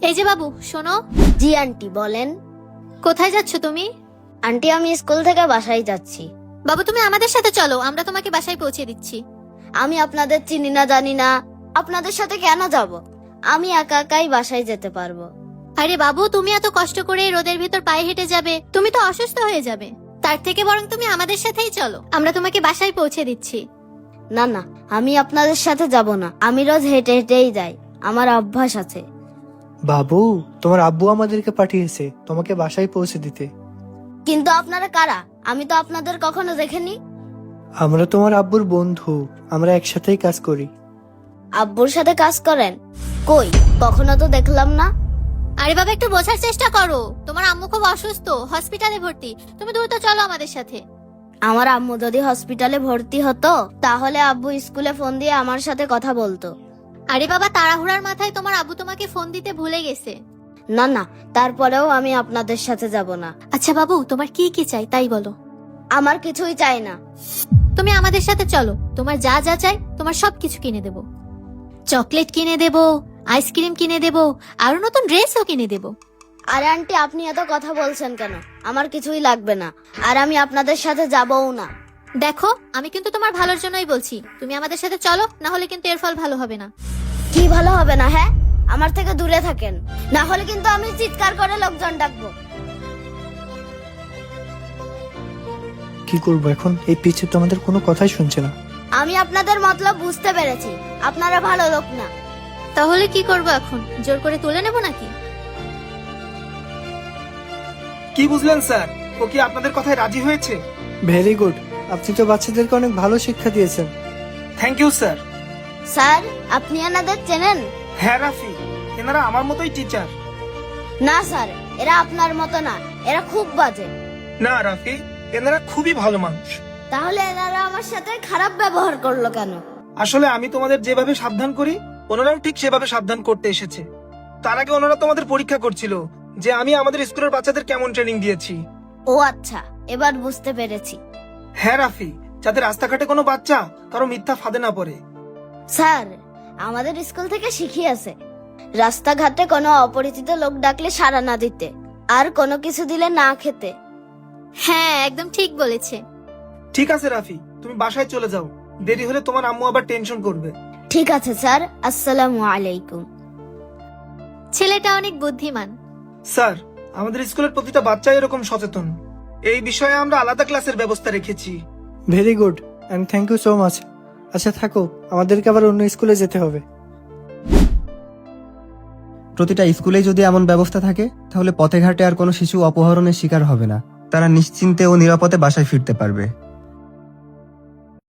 এই যে বাবু শোনো। জি আন্টি বলেন। কোথায় যাচ্ছ তুমি? আন্টি আমি স্কুল থেকে বাসায় যাচ্ছি। বাবু তুমি আমাদের সাথে চলো, আমরা তোমাকে বাসায় পৌঁছে দিচ্ছি। আমি আপনাদের চিনি না জানি না, আপনাদের সাথে কেন যাব? আমি একা একাই বাসায় যেতে পারবো। আরে বাবু তুমি এত কষ্ট করে এই রোদের ভিতর পায়ে হেঁটে যাবে, তুমি তো অসুস্থ হয়ে যাবে। তার থেকে বরং তুমি আমাদের সাথেই চলো, আমরা তোমাকে বাসায় পৌঁছে দিচ্ছি। না না, আমি আপনাদের সাথে যাব না। আমি রোজ হেঁটে হেঁটেই যাই, আমার অভ্যাস আছে। বাবু, তোমার আব্বু আমাদেরকে পাঠিয়েছে তোমাকে বাসায় পৌঁছে দিতে। কিন্তু আপনারা কারা? আমি তো আপনাদের কখনো দেখিনি। আমরা তোমার আব্বুর বন্ধু, আমরা একসাথেই কাজ করি। আব্বুর সাথে কাজ করেন? কই, কখনো তো দেখলাম না। আরে বাবা একটু বোঝার চেষ্টা করো, তোমার আম্মু খুব অসুস্থ, হসপিটালে ভর্তি, তুমি দ্রুত চলো আমাদের সাথে। আমার আম্মু যদি হসপিটালে ভর্তি হতো তাহলে আব্বু স্কুলে ফোন দিয়ে আমার সাথে কথা বলতো। আরে বাবা তাড়াহুড়ার মাথায় তোমার আব্বু তোমাকে ফোন দিতে ভুলে গেছে। না না, তারপরেও আমি আপনাদের সাথে যাব না। আচ্ছা বাবু তোমার কি কি চাই তাই বলো। আমার কিছুই চাই না। তুমি আমাদের সাথে চলো, তোমার যা যা চাই তোমার সবকিছু কিনে দেব। চকলেট কিনে দেব, আইসক্রিম কিনে দেব, আরো নতুন ড্রেসও কিনে দেব। আরে আন্টি আপনি এত কথা বলছেন কেন? আমার কিছুই লাগবে না, আর আমি আপনাদের সাথে যাবও না। দেখো আমি কিন্তু তোমার ভালোর জন্যই বলছি, তুমি আমাদের সাথে চলো, না হলে কিন্তু এর ফল ভালো হবে না। কি ভালো হবে না? হ্যাঁ, আমার থেকে দূরে থাকেন, না হলে কিন্তু আমি চিৎকার করে লোকজন ডাকবো। কি করবো এখন? এই পিছে তো আমাদের কোনো কথাই শুনছে না। আমি আপনাদের মতলব বুঝতে পেরেছি, আপনারা ভালো লোক না। তাহলে কি করবো এখন? জোর করে তুলে নেব নাকি? কি বুঝলেন স্যার? ও কি আপনাদের কথায় রাজি হয়েছে? ভেরি গুড, আপনি তো বাচ্চাদেরকে অনেক ভালো শিক্ষা দিয়েছেন। Thank you sir. স্যার আপনি এনাদের চেনেন? হ্যাঁ রাফি, এনারা আমার মতোই টিচার। না স্যার, এরা আপনার মতো না, এরা খুব বাজে। না রাফি, এনারা খুবই ভালো মানুষ। তাহলে এনারা আমার সাথে খারাপ ব্যবহার করলো কেন? আসলে আমি তোমাদের যেভাবে সাবধান করি ওনারাও ঠিক সেভাবে সাবধান করতে এসেছে। তার আগে ওনারা তোমাদের পরীক্ষা করছিল যে আমি আমাদের স্কুলের বাচ্চাদের কেমন ট্রেনিং দিয়েছি। ও আচ্ছা, এবার বুঝতে পেরেছি। হ্যাঁ রাফি, যাতে রাস্তাঘাটে কোনো বাচ্চা কারো মিথ্যা ফাঁদে না পড়ে। স্যার আমাদের স্কুল থেকে শিখিয়েছে রাস্তাঘাটে কোনো অপরিচিত লোক ডাকলে সাড়া না দিতে, আর কোনো কিছু দিলে না খেতে। হ্যাঁ একদম ঠিক বলেছে। ঠিক আছে রাফি, তুমি বাসায় চলে যাও, দেরি হলে তোমার আম্মু আবার টেনশন করবে। ঠিক আছে স্যার, আসসালামু আলাইকুম। ছেলেটা অনেক বুদ্ধিমান। স্যার, আমাদের স্কুলের প্রতিটা বাচ্চা এরকম সচেতন। এই বিষয়ে আমরা আলাদা ক্লাসের ব্যবস্থা রেখেছি। Very good and thank you so much. আচ্ছা থাকো, আমাদেরকে আবার অন্য স্কুলে যেতে হবে। প্রতিটা স্কুলেই যদি এমন ব্যবস্থা থাকে তাহলে পথে ঘাটে আর কোনো শিশু অপহরণের শিকার হবে না, তারা নিশ্চিন্তে ও নিরাপদে বাসায় ফিরতে পারবে।